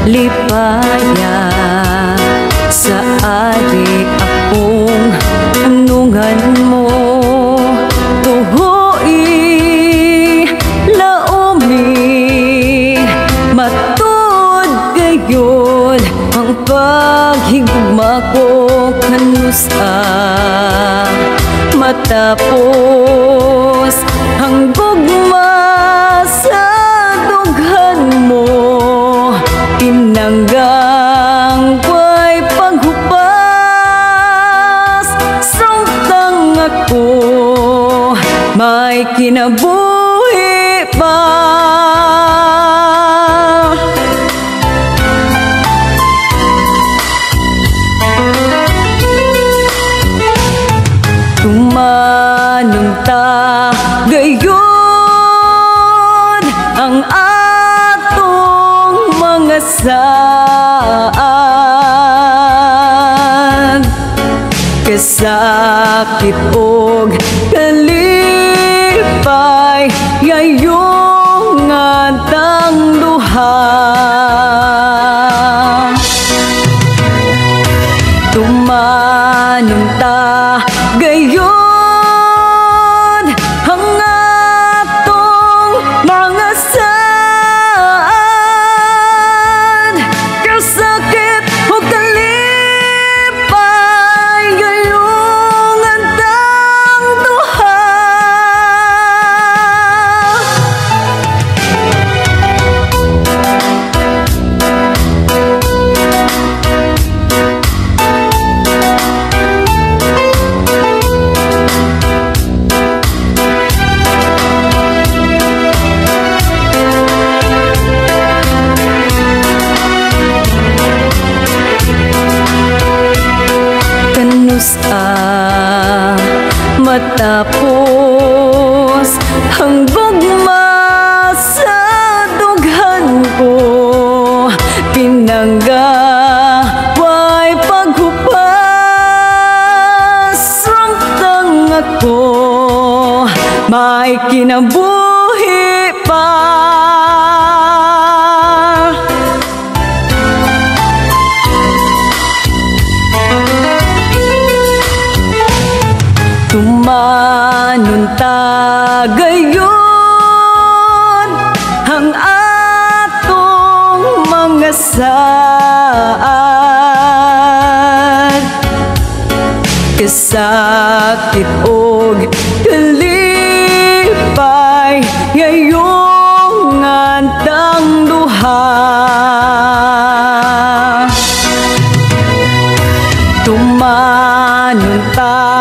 Lipaya sa ari akong anungan mo, tuhoy laomi matud gayon ang paghigugma ko kanusa matapos ang gugma sa dughan mo. Inanggang ko'y paghupas samtang ako may kinabuhi pa. Tumanong ta gayon ang atong mga saan, kasakit og kalipay gayong atang duha. Tumanong ta gayon ang atong mga saan, kasakit o kalipay gayong antang duha. Matapos ang gugma sa dughan ko, pinangga way paghupas samtang ako may kinabuhi pa. Tumanon ta gayon ang atong mga saan, kasakit og kalipay gayong antang duha. Tumanon ta